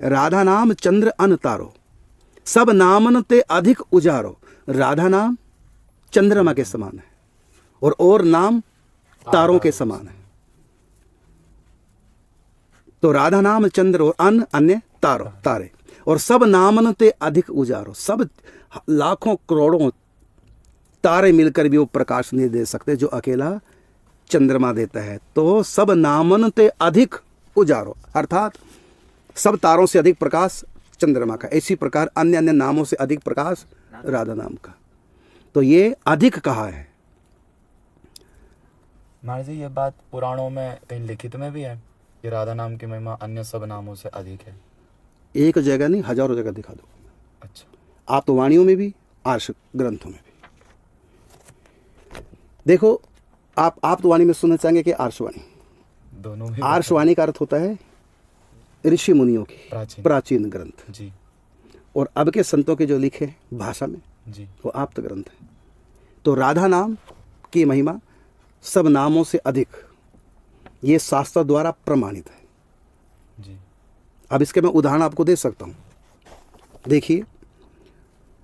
राधा नाम चंद्र अन तारो, सब नामन ते अधिक उजारो। राधा नाम चंद्रमा के समान है और नाम तारों के समान है। तो राधा नाम चंद्र और अन अन्य तारो तारे, और सब नामन ते अधिक उजारो। सब लाखों करोड़ों तारे मिलकर भी वो प्रकाश नहीं दे सकते जो अकेला चंद्रमा देता है। तो सब नामन ते अधिक उजारो, अर्थात सब तारों से अधिक प्रकाश चंद्रमा का। इसी प्रकार अन्य अन्य नामों से अधिक प्रकाश राधा नाम का। तो ये अधिक कहा है। महाराज जी, ये बात पुराणों में कहीं लिखित में भी है कि राधा नाम की महिमा अन्य सब नामों से अधिक है? एक जगह नहीं, हजारों जगह दिखा दो। अच्छा। आप तो वाणियों में भी, आर्ष ग्रंथों में भी देखो। आप तो वाणी में सुनना चाहेंगे कि आर्षवाणी? दोनों भी। आर्षवाणी का अर्थ होता है ऋषि मुनियों की प्राचीन ग्रंथ जी, और अब के संतों के जो लिखे भाषा में जी, वो आप्त ग्रंथ है। तो राधा नाम की महिमा सब नामों से अधिक, ये शास्त्र द्वारा प्रमाणित है जी। अब इसके मैं उदाहरण आपको दे सकता हूं। देखिए,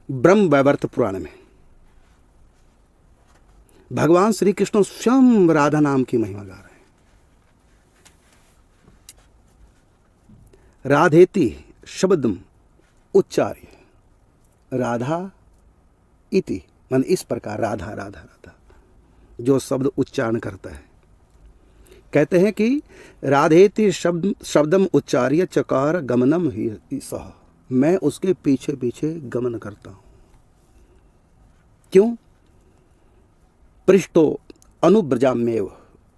ब्रह्म वैवर्त पुराण में भगवान श्री कृष्ण स्वयं राधा नाम की महिमा गा रहे हैं। राधेति शब्दम उच्चार्य राधा इति, मन इस प्रकार राधा राधा राधा जो शब्द उच्चारण करता है। कहते हैं कि राधेति शब्दम उच्चार्य चकार गमनम ही सह, मैं उसके पीछे पीछे गमन करता हूं। क्यों? पृष्ठो अनुब्रजाम्येव,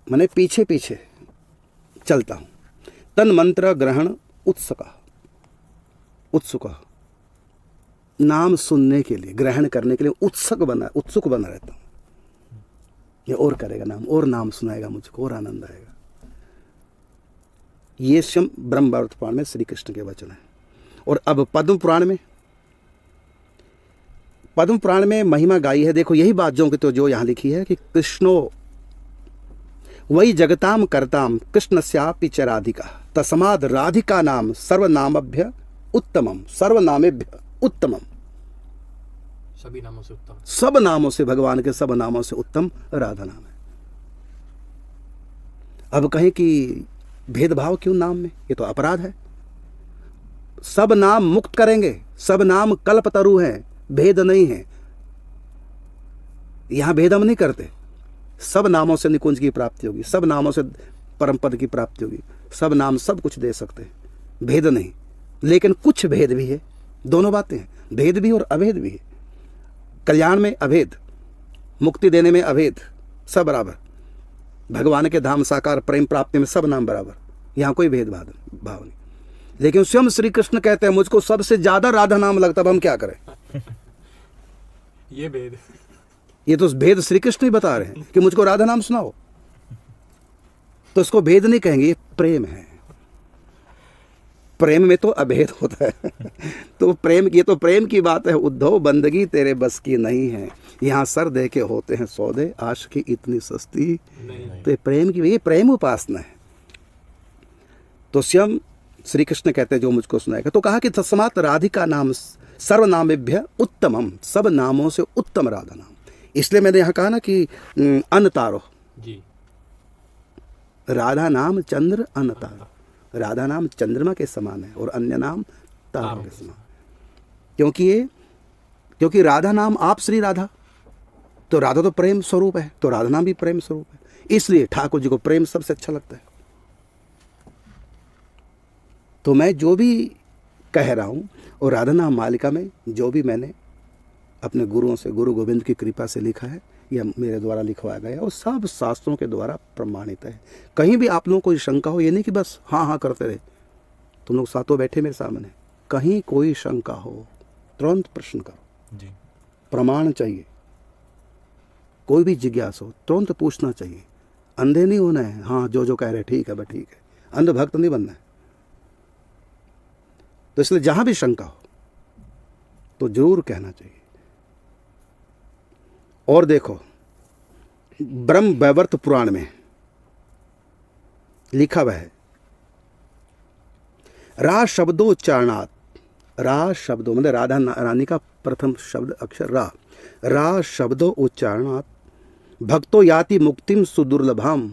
मैंने पीछे पीछे चलता हूं। तन मंत्र ग्रहण उत्सुक, नाम सुनने के लिए, ग्रहण करने के लिए उत्सुक बना रहता हूं। ये और करेगा नाम, और नाम सुनाएगा मुझको, और आनंद आएगा। ये स्वयं ब्रह्म वैवर्त पुराण में श्री कृष्ण के वचन है। और अब पद्म पुराण में महिमा गाई है। देखो, यही बात जो यहां लिखी है कि कृष्णो वही जगताम करताम कृष्णस्यापि च राधिका, तस्माद् राधिका नाम सर्वनामभ्य उत्तमम, सर्वनामेभ्य उत्तमम। सभी नामों से उत्तम, सब नामों से, भगवान के सब नामों से उत्तम राधा नाम है। अब कहें कि भेदभाव क्यों नाम में? ये तो अपराध है। सब नाम मुक्त करेंगे, सब नाम कल्पतरु हैं, भेद नहीं है। यहां भेद हम नहीं करते। सब नामों से निकुंज की प्राप्ति होगी, सब नामों से परम पद की प्राप्ति होगी। सब नाम सब कुछ दे सकते हैं, भेद नहीं। लेकिन कुछ भेद भी है, दोनों बातें हैं, भेद भी और अभेद भी है। कल्याण में अभेद, मुक्ति देने में अभेद, सब बराबर। भगवान के धाम साकार प्रेम प्राप्ति में सब नाम बराबर, यहां कोई भेदभाव नहीं। लेकिन स्वयं श्री कृष्ण कहते हैं मुझको सबसे ज्यादा राधा नाम लगता, अब हम क्या करें? ये भेद, ये तो भेद श्री कृष्ण ही बता रहे हैं कि मुझको राधा नाम सुनाओ, तो इसको भेद नहीं कहेंगे, ये प्रेम है। प्रेम में तो अभेद होता है। तो प्रेम, ये तो प्रेम की बात है। उद्धव बंदगी तेरे बस की नहीं है, यहाँ सर दे के होते हैं सौदे, आशिकी इतनी सस्ती नहीं। तो प्रेम की, ये प्रेम उपासना है। तो स्वयं श्री कृष्ण कहते हैं जो मुझको सुनाएगा। तो कहा कि तस्मात् राधिका नाम सर्वनामेभ्य उत्तमम, सब नामों से उत्तम राधा नाम। इसलिए मैंने यहाँ कहा ना कि अन तारो जी, राधा नाम चंद्र अन तारो, राधा नाम चंद्रमा के समान है और अन्य नाम तारों के समान। क्योंकि राधा नाम आप श्री राधा, तो राधा तो प्रेम स्वरूप है, तो राधा नाम भी प्रेम स्वरूप है। इसलिए ठाकुर जी को प्रेम सबसे अच्छा लगता है। तो मैं जो भी कह रहा हूं और राधा नाम मालिका में जो भी मैंने अपने गुरुओं से, गुरु गोविंद की कृपा से लिखा है, यह मेरे द्वारा लिखवाया गया और सब शास्त्रों के द्वारा प्रमाणित है। कहीं भी आप लोगों को कोई शंका हो, ये नहीं कि बस हाँ हाँ करते रहे। तुम लोग सातों बैठे मेरे सामने, कहीं कोई शंका हो तुरंत प्रश्न करो जी। प्रमाण चाहिए। कोई भी जिज्ञासा हो तुरंत पूछना चाहिए। अंधे नहीं होना है, हाँ जो कह रहे ठीक है बस ठीक है, अंध भक्त नहीं बनना है। तो इसलिए जहां भी शंका हो तो जरूर कहना चाहिए। और देखो, ब्रह्म वैवर्त पुराण में लिखा हुआ है, रा शब्दोच्चारणात्, रा शब्दों मतलब राधा रानी का प्रथम शब्द अक्षर रा, रा शब्दों उच्चारणात् भक्तो याति मुक्तिम सुदुर्लभाम।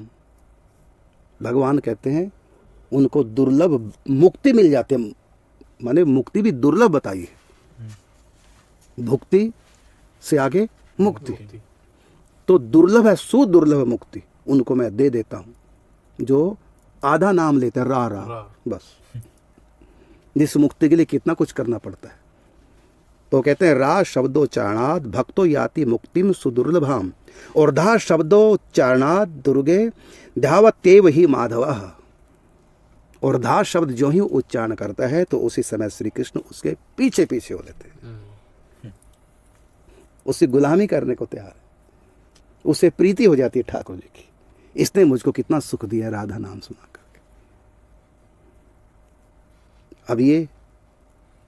भगवान कहते हैं उनको दुर्लभ मुक्ति मिल जाती है, माने मुक्ति भी दुर्लभ बताई है, भुक्ति से आगे मुक्ति, मुक्ति। तो दुर्लभ है, सुदुर्लभ मुक्ति उनको मैं दे देता हूं जो आधा नाम लेते हैं रा रा, रा। बस। जिस मुक्ति के लिए कितना कुछ करना पड़ता है। तो कहते हैं रा शब्दोच्चारणात् भक्तो याति मुक्तिम सुदुर्लभाम, और धा शब्दोच्चारणात् दुर्गे ध्यावत्येव ही माधवः। और धा शब्द जो ही उच्चारण करता है तो उसी समय श्री कृष्ण उसके पीछे पीछे हो लेते हैं, उससे गुलामी करने को तैयार है, उससे प्रीति हो जाती है ठाकुर जी की। इसने मुझको कितना सुख दिया राधा नाम सुना करके। अब ये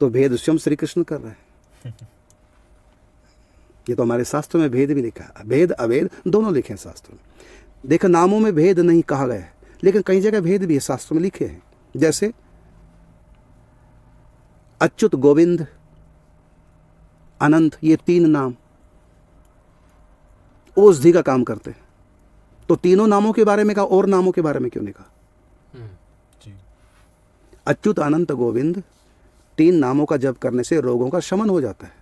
तो भेद स्वयं श्री कृष्ण कर रहे हैं। ये तो हमारे शास्त्रों में भेद भी लिखा है, भेद अभेद दोनों लिखे हैं शास्त्रों में। देखो नामों में भेद नहीं कहा गया है, लेकिन कई जगह भेद भी है शास्त्रों में लिखे हैं। जैसे अच्युत, गोविंद, अनंत, ये तीन नाम औषधि का काम करते हैं। तो तीनों नामों के बारे में कहा, और नामों के बारे में क्यों नहीं कहा? जी। अच्युत, अनंत, गोविंद, तीन नामों का जप करने से रोगों का शमन हो जाता है।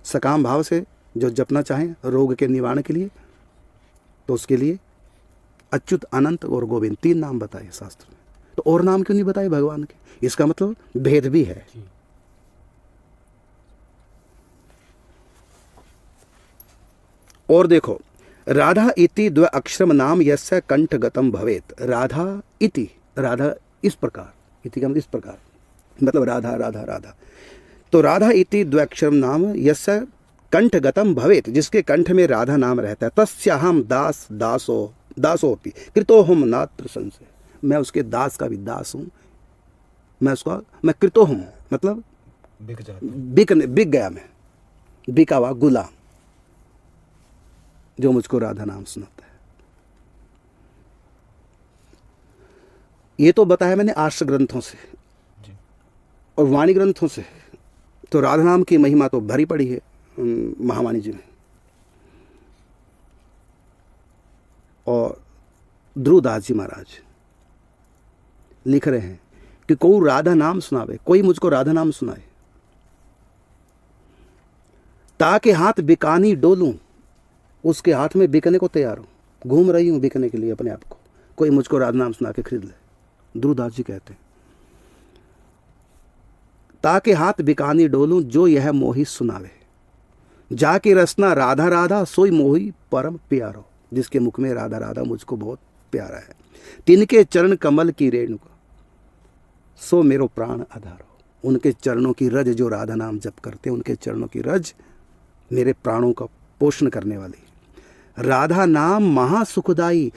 सकाम भाव से जो जपना चाहें रोग के निवारण के लिए, तो उसके लिए अच्युत, अनंत और गोविंद तीन नाम बताए शास्त्र में। तो और नाम क्यों नहीं बताए भगवान के? इसका मतलब भेद भी है। जी। और देखो, राधा इति द्व अक्षरम नाम यस्य कंठगतम भवेत। राधा इति, राधा इस प्रकार, इति का मतलब इस प्रकार, मतलब राधा राधा राधा। तो राधा इति द्वैक्षरम नाम यस्य कंठगतम भवेत, जिसके कंठ में राधा नाम रहता है। तस्याहम दास दासो दासोपि कृतोहम नात्र संशय। मैं उसके दास का भी दास हूँ, मैं कृतोहम मतलब बिक जाते हैं। बिक गया, मैं बिका हुआ गुलाम जो मुझको राधा नाम सुनाता है। ये तो बताया मैंने आर्ष ग्रंथों से जी। और वाणी ग्रंथों से। तो राधा नाम की महिमा तो भरी पड़ी है महावाणी जी में। और ध्रुवदास जी महाराज लिख रहे हैं कि कोई राधा नाम सुनावे, कोई मुझको राधा नाम सुनाए, ताकि हाथ बिकानी डोलूं, उसके हाथ में बिकने को तैयार हूं, घूम रही हूं बिकने के लिए अपने आप को, कोई मुझको राधा नाम सुना के खरीद ले। ध्रुवदास जी कहते हैं ताकि हाथ बिकानी डोलूं जो यह मोही सुनावे, जाके रसना राधा राधा सोई मोही परम प्यारो। जिसके मुख में राधा राधा मुझको बहुत प्यारा है। तिनके चरण कमल की रेणुका सो मेरो प्राण आधारो। उनके चरणों की रज, जो राधा नाम जप करते हैं, उनके चरणों की रज मेरे प्राणों का पोषण करने वाली। राधा नाम महासुखदाई,